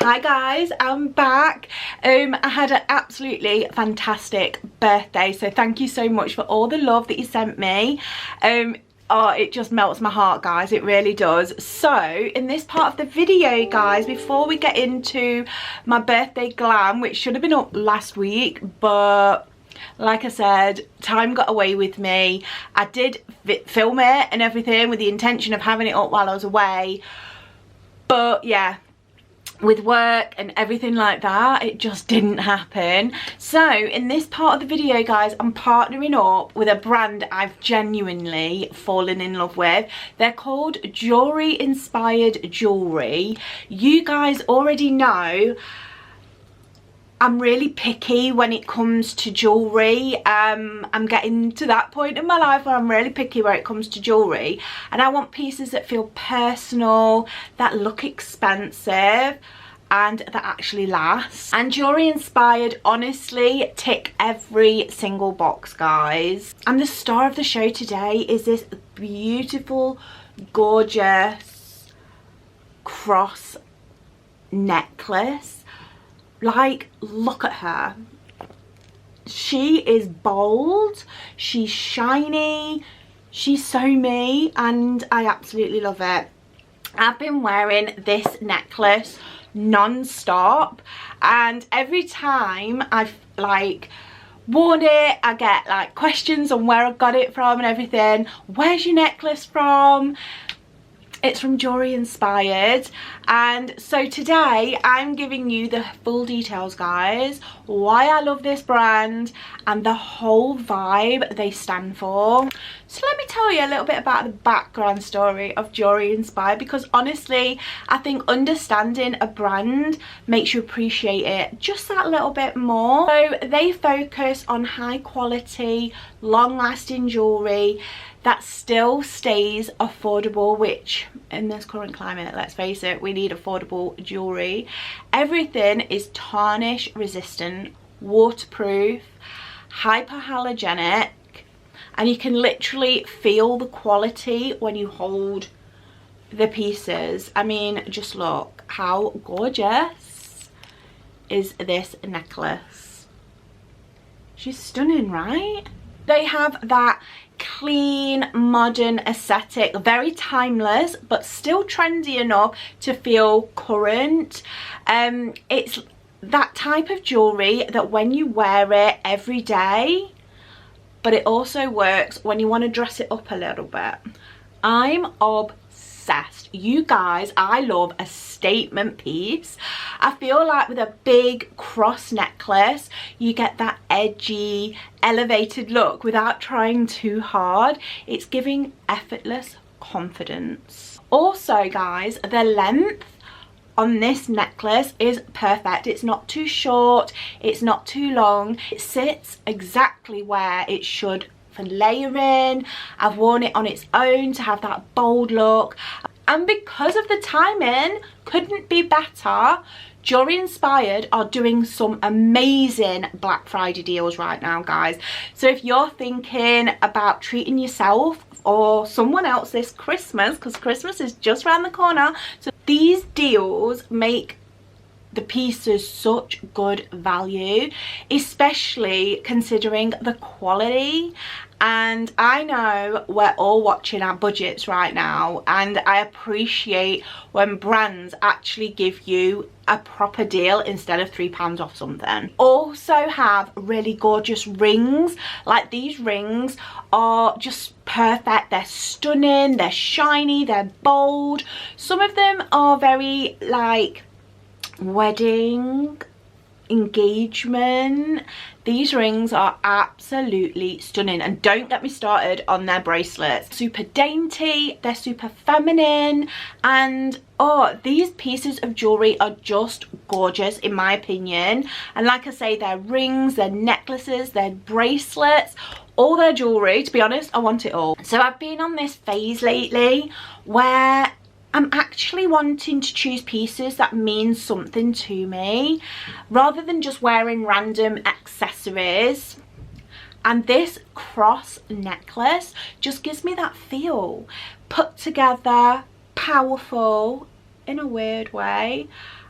Hi guys, I'm back. I had an absolutely fantastic birthday, so thank you so much for all the love that you sent me. Oh, it just melts my heart, guys, it really does. So in this part of the video, guys, before we get into my birthday glam, which should have been up last week, but like I said, time got away with me. I did film it and everything with the intention of having it up while I was away, but yeah, with work and everything like that, it just didn't happen. So in this part of the video, guys, I'm partnering up with a brand I've genuinely fallen in love with. They're called Juryinspire Jewellery. You guys already know I'm really picky when it comes to jewellery. I'm getting to that point in my life where I'm really picky where it comes to jewellery, and I want pieces that feel personal, that look expensive, and that actually last. And Juryinspired honestly tick every single box, guys. And the star of the show today is this beautiful, gorgeous cross necklace. Like, look at her. She is bold, she's shiny, she's so me, and I absolutely love it. I've been wearing this necklace non-stop, and every time I've like worn it, I get like questions on where I got it from and everything. Where's your necklace from? It's from Juryinspired. And so today I'm giving you the full details, guys, why I love this brand and the whole vibe they stand for. So let me tell you a little bit about the background story of Juryinspired, because honestly I think understanding a brand makes you appreciate it just that little bit more. So they focus on high quality, long lasting jewellery that still stays affordable, which in this current climate, let's face it, we need affordable jewellery. Everything is tarnish resistant, waterproof, hyperallergenic, and you can literally feel the quality when you hold the pieces. I mean, just look how gorgeous is this necklace. She's stunning, right? They have that clean, modern aesthetic, very timeless, but still trendy enough to feel current. It's that type of jewellery that when you wear it every day, but it also works when you want to dress it up a little bit. I'm obsessed. You guys, I love a statement piece. I feel like with a big cross necklace, you get that edgy, elevated look without trying too hard. It's giving effortless confidence. Also, guys, the length on this necklace is perfect. It's not too short, it's not too long. It sits exactly where it should for layering. I've worn it on its own to have that bold look. And because of the timing, couldn't be better. Juryinspired are doing some amazing Black Friday deals right now, guys. So if you're thinking about treating yourself or someone else this Christmas, because Christmas is just around the corner, so these deals make the pieces such good value, especially considering the quality. And I know we're all watching our budgets right now, and I appreciate when brands actually give you a proper deal instead of £3 off something. Also have really gorgeous rings. Like, these rings are just perfect. They're stunning, they're shiny, they're bold. Some of them are very like wedding, engagement. These rings are absolutely stunning, and don't get me started on their bracelets. Super dainty, they're super feminine, and oh, these pieces of jewelry are just gorgeous in my opinion. And like I say, their rings, their necklaces, their bracelets, all their jewelry, to be honest, I want it all. So I've been on this phase lately where I'm actually wanting to choose pieces that mean something to me rather than just wearing random accessories. And this cross necklace just gives me that feel. Put together, powerful, in a weird way.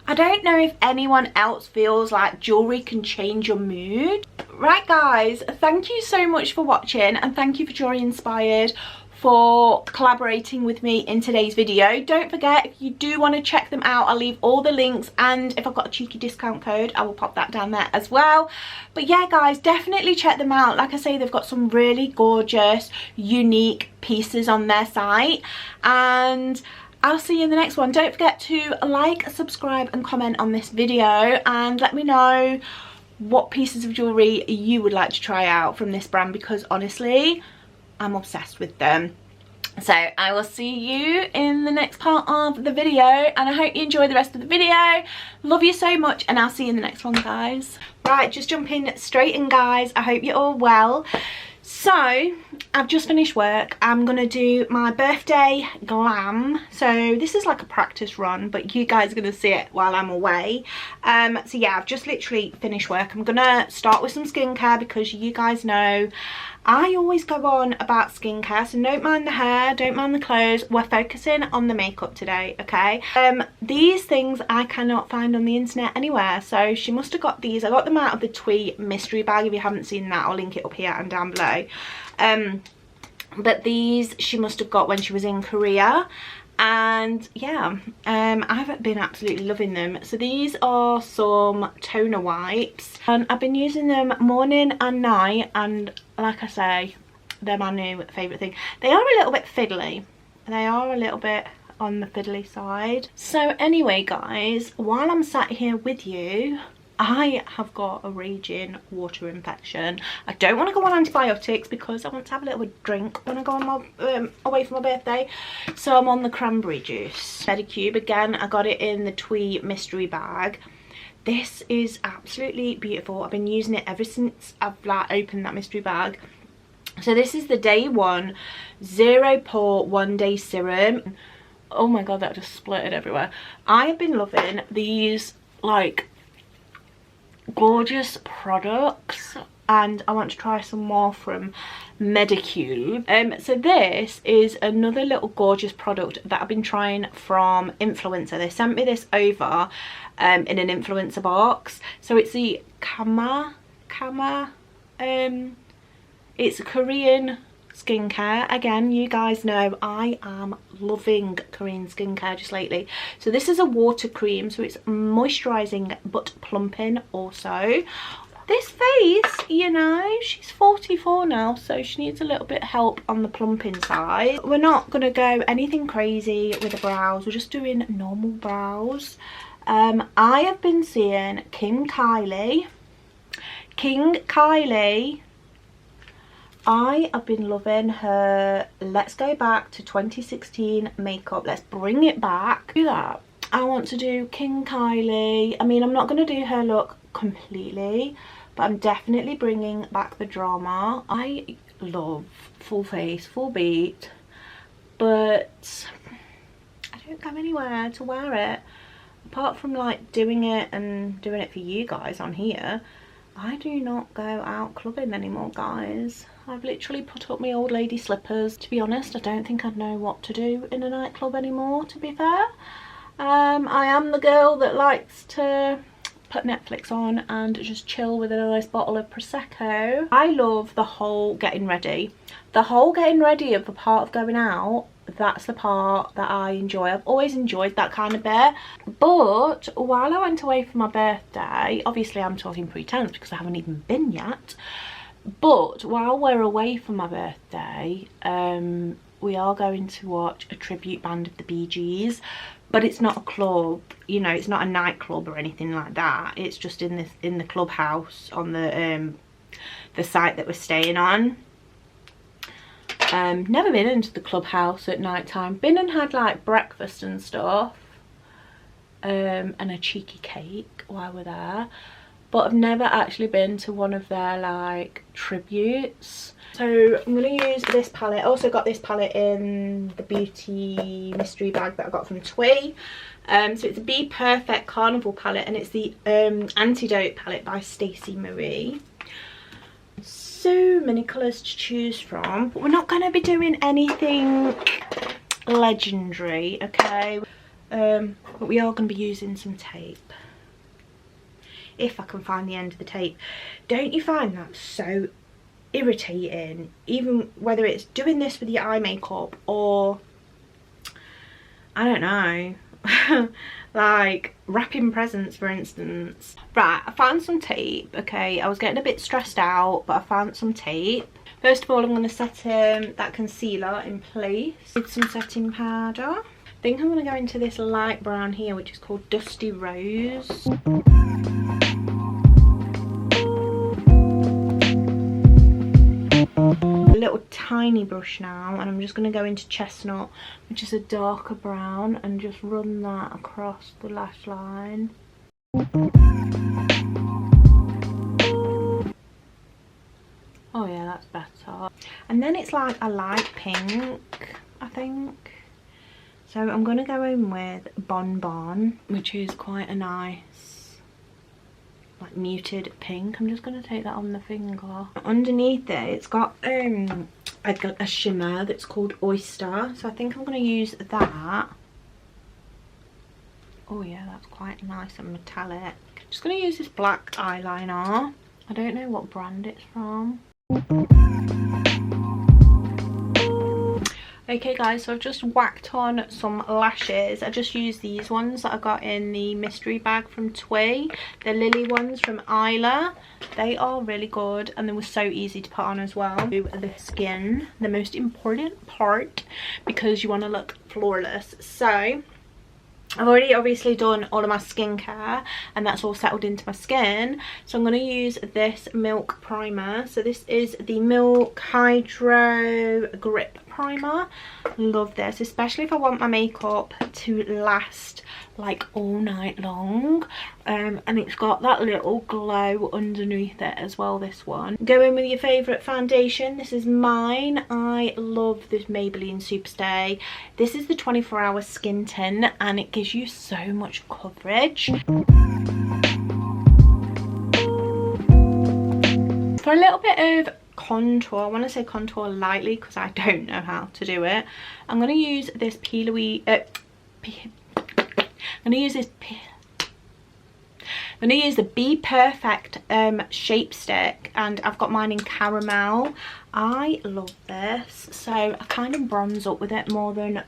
I don't know if anyone else feels like jewellery can change your mood. Right guys, thank you so much for watching, and thank you for Jewellery Inspired for collaborating with me in today's video. Don't forget, if you do want to check them out, I'll leave all the links, and if I've got a cheeky discount code, I will pop that down there as well. But yeah guys, definitely check them out. Like I say, they've got some really gorgeous, unique pieces on their site, and I'll see you in the next one. Don't forget to like, subscribe and comment on this video, and let me know what pieces of jewellery you would like to try out from this brand, because honestly, I'm obsessed with them. So I will see you in the next part of the video, and I hope you enjoy the rest of the video. Love you so much, and I'll see you in the next one guys. Right, just jumping straight in guys, I hope you're all well. So I've just finished work. I'm gonna do my birthday glam. So this is like a practice run, but you guys are gonna see it while I'm away. So yeah, I've just literally finished work. I'm gonna start with some skincare, because you guys know I always go on about skincare, so don't mind the hair, don't mind the clothes. We're focusing on the makeup today, okay? These things I cannot find on the internet anywhere, so she must have got these. I got them out of the Twee mystery bag. If you haven't seen that, I'll link it up here and down below. But these she must have got when she was in Korea. And yeah, I've been absolutely loving them. So these are some toner wipes, and I've been using them morning and night, and like I say, they're my new favourite thing. They are a little bit fiddly. They are a little bit on the fiddly side. So anyway guys, while I'm sat here with you, I have got a raging water infection. I don't want to go on antibiotics because I want to have a little bit of drink when I go on my away for my birthday. So I'm on the cranberry juice. Medicube again, I got it in the Twee mystery bag. This is absolutely beautiful. I've been using it ever since I've like opened that mystery bag. So this is the day one 0 pore 1 day serum. Oh my god, that just splurted everywhere. I have been loving these like gorgeous products, and I want to try some more from Medicube. So this is another little gorgeous product that I've been trying from Influencer. They sent me this over in an influencer box. So it's the Kama it's a Korean skincare. Again, you guys know I am loving Korean skincare just lately. So this is a water cream, so it's moisturizing but plumping also. This face, you know, she's 44 now, so she needs a little bit of help on the plumping side. We're not gonna go anything crazy with the brows, we're just doing normal brows. I have been seeing King Kylie. I have been loving her Let's Go Back to 2016 makeup. Let's bring it back. Do that. I want to do King Kylie. I mean, I'm not going to do her look completely, but I'm definitely bringing back the drama. I love full face, full beat, but I don't go anywhere to wear it. Apart from like doing it and doing it for you guys on here, I do not go out clubbing anymore, guys. I've literally put up my old lady slippers. To be honest, I don't think I'd know what to do in a nightclub anymore, to be fair. I am the girl that likes to put Netflix on and just chill with a nice bottle of Prosecco. I love the whole getting ready. The whole getting ready of the part of going out, that's the part that I enjoy. I've always enjoyed that kind of bit. But while I went away for my birthday, obviously I'm talking pre-tense because I haven't even been yet, but while we're away for my birthday, we are going to watch a tribute band of the Bee Gees, but it's not a club, you know, it's not a nightclub or anything like that. It's just in the clubhouse on the site that we're staying on. Never been into the clubhouse at night time. Been and had like breakfast and stuff, and a cheeky cake while we're there, but I've never actually been to one of their like tributes. So I'm going to use this palette. I also got this palette in the beauty mystery bag that I got from Twee. So it's a Be Perfect Carnival palette, and it's the Antidote palette by Stacey Marie. So many colours to choose from, but we're not going to be doing anything legendary, okay? But we are going to be using some tape. If I can find the end of the tape. Don't you find that so irritating? Even whether it's doing this with your eye makeup or, I don't know, like wrapping presents, for instance. Right, I found some tape. Okay, I was getting a bit stressed out, but I found some tape. First of all, I'm going to set that concealer in place with some setting powder. I think I'm going to go into this light brown here, which is called Dusty Rose. A little tiny brush now, and I'm just going to go into Chestnut, which is a darker brown, and just run that across the lash line. Oh yeah, that's better. And then it's like a light pink, I think. So I'm going to go in with Bon Bon, which is quite a nice, like, muted pink. I'm just going to take that on the finger. Underneath it, it's got a shimmer that's called Oyster. So I think I'm going to use that. Oh yeah, that's quite nice and metallic. Just going to use this black eyeliner. I don't know what brand it's from. Okay guys, so I've just whacked on some lashes. I just used these ones that I got in the mystery bag from Twee. The Lily ones from Isla. They are really good and they were so easy to put on as well. The skin, the most important part, because you want to look flawless. So I've already obviously done all of my skincare and that's all settled into my skin. So I'm going to use this Milk primer. So this is the Milk Hydro Grip Primer. Love this, especially if I want my makeup to last like all night long. And it's got that little glow underneath it as well, this one. Go in with your favourite foundation. This is mine. I love this Maybelline Superstay. This is the 24-hour skin tint and it gives you so much coverage. For a little bit of contour, I want to say contour lightly because I don't know how to do it. I'm going to use this I'm going to use the Be Perfect shape stick, and I've got mine in caramel. I love this, so I kind of bronze up with it more than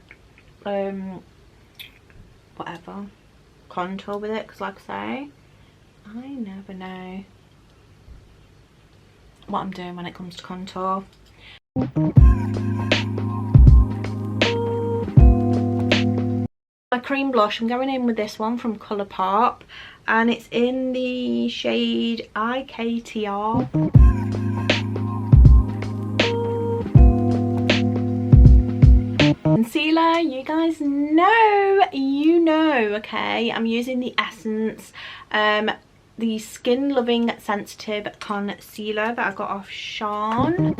whatever, contour with it, because like I say, I never know what I'm doing when it comes to contour. My cream blush, I'm going in with this one from Colourpop and it's in the shade IKTR. Concealer, you guys know, okay, I'm using the Essence the Skin Loving Sensitive Concealer that I got off Sean.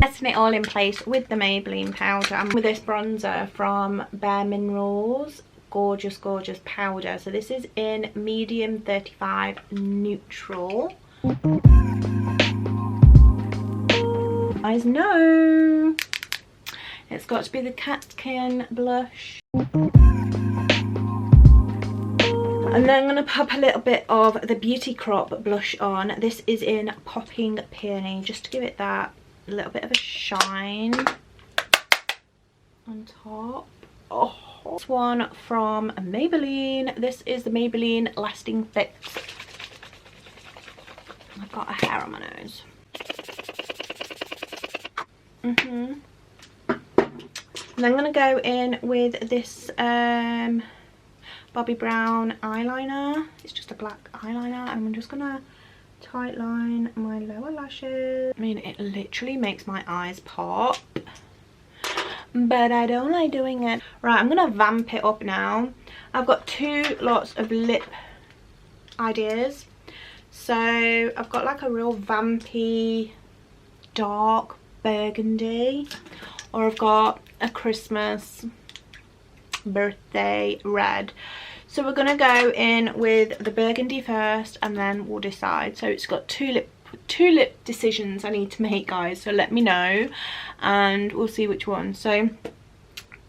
Setting it all in place with the Maybelline powder and with this bronzer from Bare Minerals. Gorgeous, gorgeous powder. So this is in medium 35 neutral. Guys know it's got to be the Catkin blush. And then I'm going to pop a little bit of the Beauty Crop blush on. This is in Popping Peony, just to give it that little bit of a shine on top. Oh, this one from Maybelline. This is the Maybelline Lasting Fix. I've got a hair on my nose. And I'm going to go in with this Bobbi Brown eyeliner. It's just a black eyeliner and I'm just going to tight line my lower lashes. I mean, it literally makes my eyes pop, but I don't like doing it. Right, I'm going to vamp it up now. I've got two lots of lip ideas. So I've got like a real vampy dark burgundy, or I've got a Christmas birthday red. So we're gonna go in with the burgundy first and then we'll decide. So it's got two lip decisions I need to make, guys, so let me know and we'll see which one. So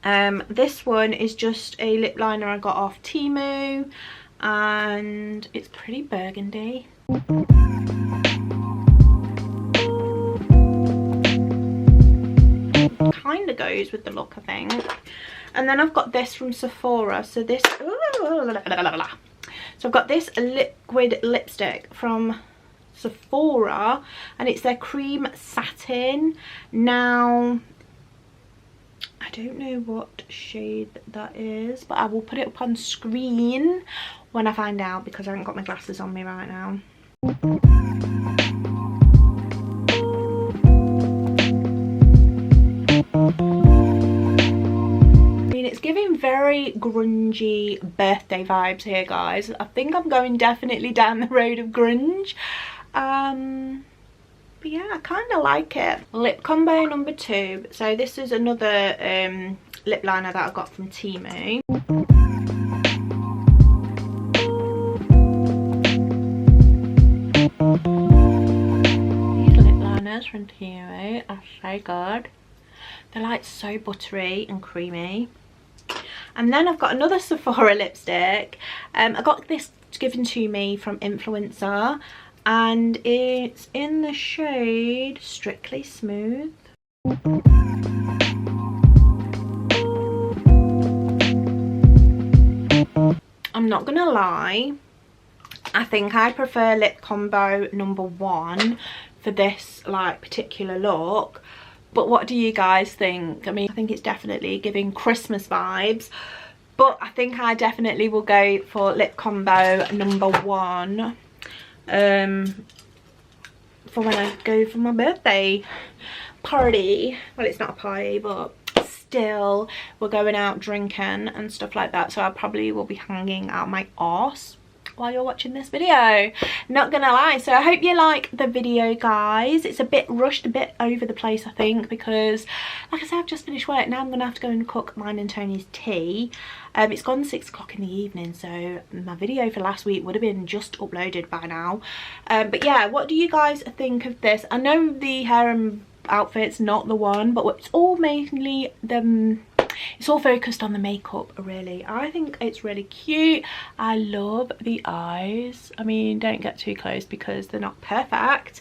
this one is just a lip liner I got off Temu and it's pretty burgundy. Kind of goes with the look, I think. And then I've got this from Sephora. So this, so I've got this liquid lipstick from Sephora and it's their cream satin. Now I don't know what shade that is, but I will put it up on screen when I find out because I haven't got my glasses on me right now. It's giving very grungy birthday vibes here, guys. I think I'm going definitely down the road of grunge. But yeah, I kind of like it. Lip combo number 2. So this is another lip liner that I got from Temu. These lip liners from Temu are so good. They're like so buttery and creamy. And then I've got another Sephora lipstick. I got this given to me from Influencer and it's in the shade Strictly Smooth. I'm not gonna lie, I think I prefer lip combo number 1 for this like particular look. But what do you guys think? I mean, I think it's definitely giving Christmas vibes. But I think I definitely will go for lip combo number 1. For when I go for my birthday party. Well, it's not a party, but still, we're going out drinking and stuff like that. So I probably will be hanging out my arse while you're watching this video, not gonna lie. So I hope you like the video, guys. It's a bit rushed, a bit over the place, I think, because like I said, I've just finished work. Now I'm gonna have to go and cook mine and Tony's tea. It's gone 6 o'clock in the evening, so my video for last week would have been just uploaded by now. But yeah, what do you guys think of this? I know the hair and outfit's not the one, but it's all mainly it's all focused on the makeup, really. I think it's really cute. I love the eyes. I mean, don't get too close because they're not perfect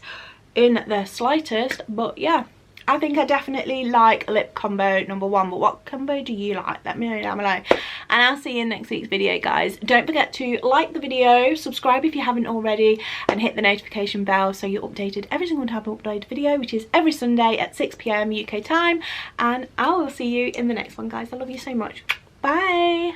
in the slightest, but yeah, I think I definitely like lip combo number 1. But what combo do you like? Let me know down below, and I'll see you in next week's video, guys. Don't forget to like the video, subscribe if you haven't already, and hit the notification bell so you're updated every single time I upload a video, which is every Sunday at 6 PM UK time. And I will see you in the next one, guys. I love you so much. Bye.